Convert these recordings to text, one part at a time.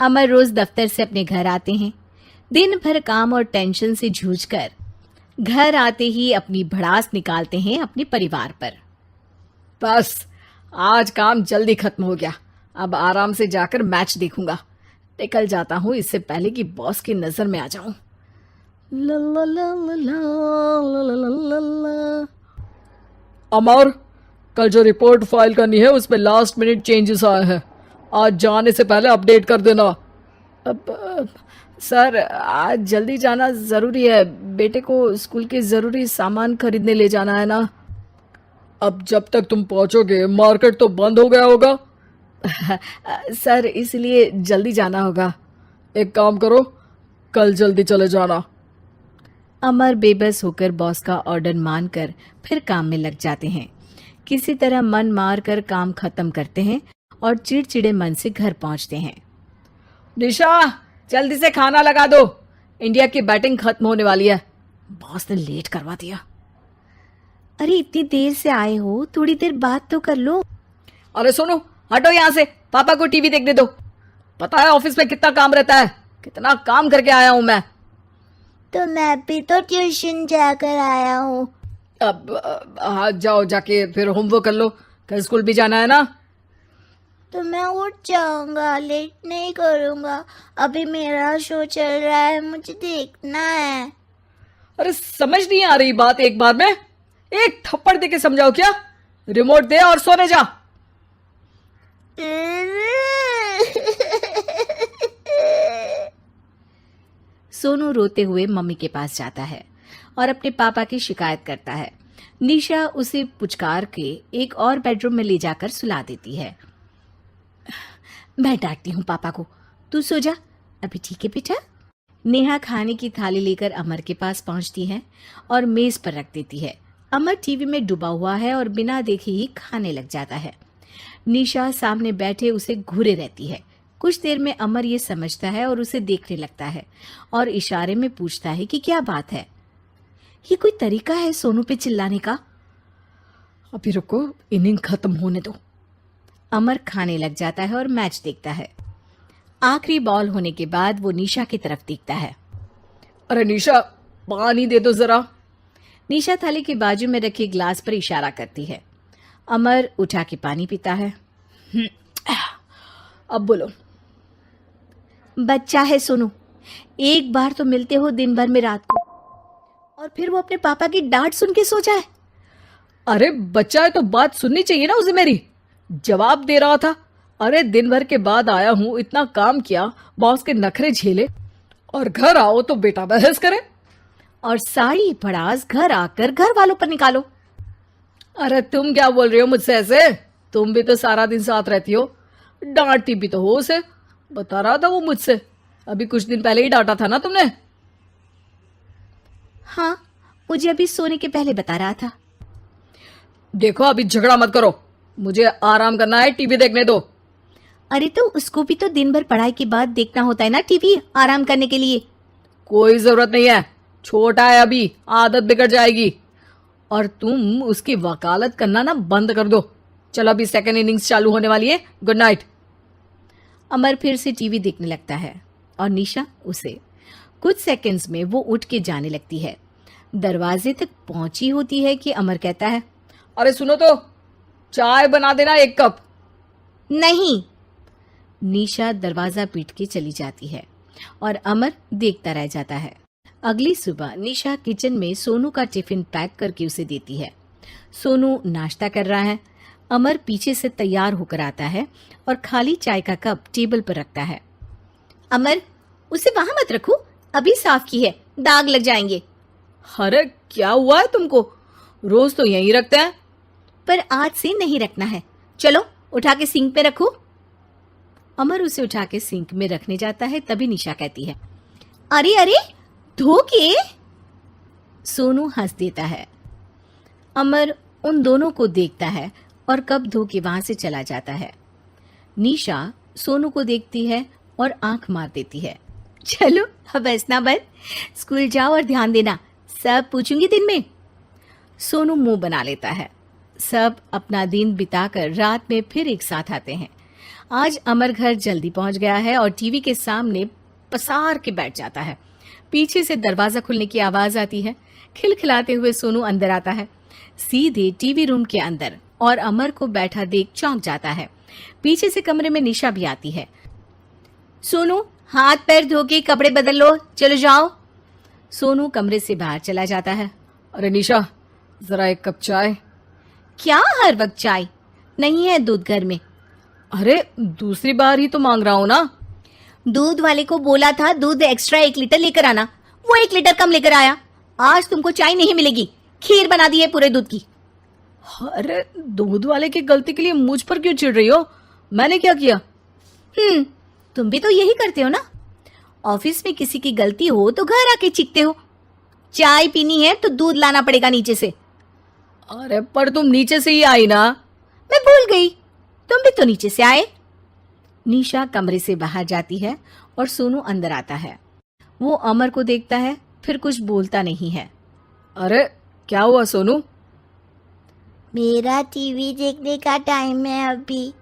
अमर रोज दफ्तर से अपने घर आते हैं। दिन भर काम और टेंशन से जूझकर घर आते ही अपनी भड़ास निकालते हैं अपने परिवार पर। बस आज काम जल्दी खत्म हो गया, अब आराम से जाकर मैच देखूंगा। निकल जाता हूँ इससे पहले कि बॉस की नजर में आ जाऊं। ला ला ला ला ला ला ला ला। अमर, कल जो रिपोर्ट फाइल करनी है उस पे लास्ट मिनट चेंजेस आए हैं, आज जाने से पहले अपडेट कर देना। सर आज जल्दी जाना जरूरी है, बेटे को स्कूल के जरूरी सामान खरीदने ले जाना है ना। अब जब तक तुम पहुंचोगे मार्केट तो बंद हो गया होगा। सर इसलिए जल्दी जाना होगा। एक काम करो, कल जल्दी चले जाना। अमर बेबस होकर बॉस का ऑर्डर मानकर फिर काम में लग जाते हैं। किसी तरह मन मार कर काम खत्म करते हैं और चिड़चिड़े मन से घर पहुंचते हैं। निशा जल्दी से खाना लगा दो, इंडिया की बैटिंग खत्म होने वाली है। बॉस ने लेट करवा दिया। अरे इतनी देर से आए हो, थोड़ी देर बात तो कर लो। अरे सुनो, हटो यहाँ से, पापा को टीवी देखने दो। पता है ऑफिस में कितना काम रहता है, कितना काम करके आया हूँ मैं। तो मैं भी तो ट्यूशन जाकर आया हूँ। अब हाँ जाओ, जाके फिर होमवर्क कर लो, कल स्कूल भी जाना है ना। तो मैं उठ जाऊंगा, लेट नहीं करूंगा, अभी मेरा शो चल रहा है, मुझे देखना है। अरे समझ नहीं आ रही बात एक बार में, एक थप्पड़ दे के समझाओ क्या। रिमोट दे और सोने जा। सोनू रोते हुए मम्मी के पास जाता है और अपने पापा की शिकायत करता है। निशा उसे पुचकार के एक और बेडरूम में ले जाकर सुला देती है। मैं डांटती हूँ पापा को, तू सो जा अभी, ठीक है बेटा। नेहा खाने की थाली लेकर अमर के पास पहुंचती है और मेज पर रख देती है। अमर टीवी में डूबा हुआ है और बिना देखे ही खाने लग जाता है। निशा सामने बैठे उसे घूरे रहती है। कुछ देर में अमर ये समझता है और उसे देखने लगता है और इशारे में पूछता है कि क्या बात है। ये कोई तरीका है सोनू पे चिल्लाने का? अभी रुको, इनिंग खत्म होने दो। अमर खाने लग जाता है और मैच देखता है। आखिरी बॉल होने के बाद वो निशा की तरफ देखता है। अरे निशा पानी दे दो जरा। निशा थाली के बाजू में रखे ग्लास पर इशारा करती है। अमर उठा के पानी पीता है। अब बोलो। बच्चा है सोनू, एक बार तो मिलते हो दिन भर में रात को, और फिर वो अपने पापा की डांट सुन के सो जाए। अरे बच्चा है तो बात सुननी चाहिए ना उसे मेरी। जवाब दे रहा था। अरे दिन भर के बाद आया हूँ, इतना काम किया, बॉस के नखरे झेले, और घर आओ तो बेटा बहस करे और सारी भड़ास घर आकर घर वालों पर निकालो। अरे तुम क्या बोल रही हो मुझसे ऐसे? तुम भी तो सारा दिन साथ रहती हो, डांटती भी तो हो उसे। बता रहा था वो मुझसे, अभी कुछ दिन पहले ही डांटा था ना तुमने। हाँ, मुझे अभी सोने के पहले बता रहा था। देखो अभी झगड़ा मत करो, मुझे आराम करना है, टीवी देखने दो। अरे तो उसको भी तो दिन भर पढ़ाई के बाद देखना होता है ना टीवी, आराम करने के लिए। कोई जरूरत नहीं है, छोटा है अभी, आदत बिगड़ जाएगी। और तुम उसकी वकालत करना ना बंद कर दो। चलो अभी सेकंड इनिंग्स चालू होने वाली है, गुड नाइट। अमर फिर से टीवी देखने लगता है और निशा उसे। कुछ सेकंड्स में वो उठ के जाने लगती है। दरवाजे तक पहुंची होती है कि अमर कहता है, अरे सुनो तो, चाय बना देना 1 कप। नहीं। निशा दरवाजा पीट के चली जाती है और अमर देखता रह जाता है। अगली सुबह निशा किचन में सोनू का टिफिन पैक करके उसे देती है। सोनू नाश्ता कर रहा है। अमर पीछे से तैयार होकर आता है और खाली चाय का कप टेबल पर रखता है। अमर, उसे वहां मत रखो, अभी साफ की है, दाग लग जाएंगे। अरे क्या हुआ है तुमको, रोज तो यहीं रखते हैं। पर आज से नहीं रखना है, चलो उठा के सिंक पे रखो। अमर उसे उठा के सिंक में रखने जाता है, तभी निशा कहती है, अरे अरे धो के। सोनू हंस देता है। अमर उन दोनों को देखता है और कप धो के वहां से चला जाता है। निशा सोनू को देखती है और आंख मार देती है। चलो अब हंसना बंद, स्कूल जाओ और ध्यान देना, सब पूछूंगी दिन में। सोनू मुंह बना लेता है। सब अपना दिन बिताकर रात में फिर एक साथ आते हैं। आज अमर घर जल्दी पहुंच गया है और टीवी के सामने पसार के बैठ जाता है। पीछे से दरवाजा खुलने की आवाज आती है। खिलखिलाते हुए सोनू अंदर आता है, सीधे टीवी रूम के अंदर, और अमर को बैठा देख चौंक जाता है। पीछे से कमरे में निशा भी आती है। सोनू, हाथ पैर धो के कपड़े बदल लो, चलो जाओ। सोनू कमरे से बाहर चला जाता है। अरे निशा, जरा एक कप चाय। क्या हर वक्त चाय? नहीं है दूध घर में। अरे दूसरी बार ही तो मांग रहा हूं ना। दूध वाले को बोला था दूध एक्स्ट्रा 1 लीटर लेकर आना, वो 1 लीटर कम लेकर आया। आज तुमको चाय नहीं मिलेगी, खीर बना दी है पूरे दूध की। अरे दूध वाले की गलती के लिए मुझ पर क्यों चिढ़ रही हो? मैंने क्या किया? तुम भी तो यही करते हो ना। ऑफिस में किसी की गलती हो तो घर आके चीखते हो। चाय पीनी है तो दूध लाना पड़ेगा नीचे से। अरे पर तुम नीचे से ही आई ना। मैं भूल गई, तुम भी तो नीचे से आए। निशा कमरे से बाहर जाती है और सोनू अंदर आता है। वो अमर को देखता है, फिर कुछ बोलता नहीं है। अरे क्या हुआ सोनू? मेरा टीवी देखने का टाइम है अभी।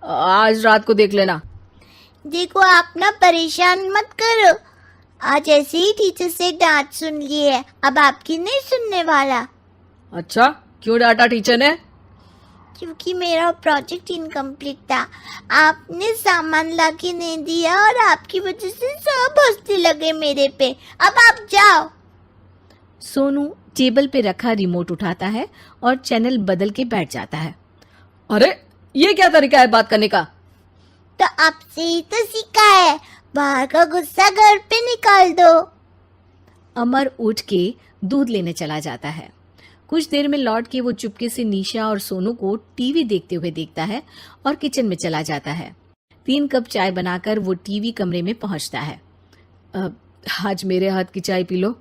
आज रात को देख लेना। देखो, आप ना परेशान मत करो। आज ऐसे ही टीचर से डांट सुन ली है, अब आपकी नहीं सुनने वाला। अच्छा, क्यों डांटा टीचर ने? क्योंकि मेरा प्रोजेक्ट इनकम्प्लीट था। आपने सामान ला के नहीं दिया और आपकी वजह से सब हंसने लगे मेरे पे। अब आप जाओ। सोनू टेबल पे रखा रिमोट उठाता है और चैनल बदल के बैठ जाता है। अरे ये क्या तरीका है बात करने का? तो आपसे ही तो सीखा है, बाहर का गुस्सा घर पे निकाल दो। अमर उठ के दूध लेने चला जाता है। कुछ देर में लौट के वो चुपके से निशा और सोनू को टीवी देखते हुए देखता है और किचन में चला जाता है। 3 कप चाय बनाकर वो टीवी कमरे में पहुंचता है। आज मेरे हाथ की चाय पी लो।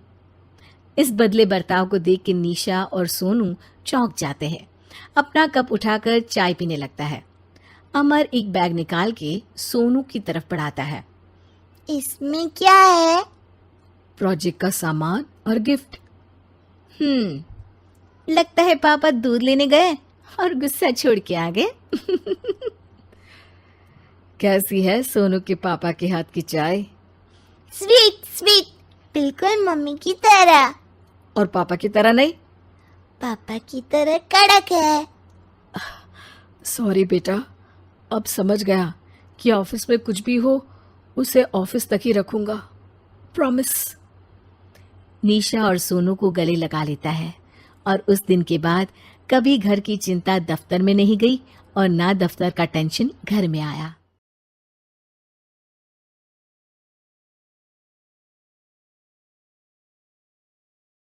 इस बदले बर्ताव को देख के निशा और सोनू चौंक जाते हैं। अपना कप उठाकर चाय पीने लगता है। अमर एक बैग निकाल के सोनू की तरफ बढ़ाता है। इसमें क्या है? प्रोजेक्ट का सामान और गिफ्ट। लगता है पापा दूध लेने गए और गुस्सा छोड़ के आ गए। कैसी है सोनू के पापा के हाथ की चाय? स्वीट स्वीट, बिल्कुल मम्मी की तरह। और पापा की तरह नहीं? पापा की तरह कड़क है। सॉरी बेटा, अब समझ गया कि ऑफिस में कुछ भी हो उसे ऑफिस तक ही रखूंगा, प्रॉमिस। निशा और सोनू को गले लगा लेता है और उस दिन के बाद कभी घर की चिंता दफ्तर में नहीं गई और ना दफ्तर का टेंशन घर में आया।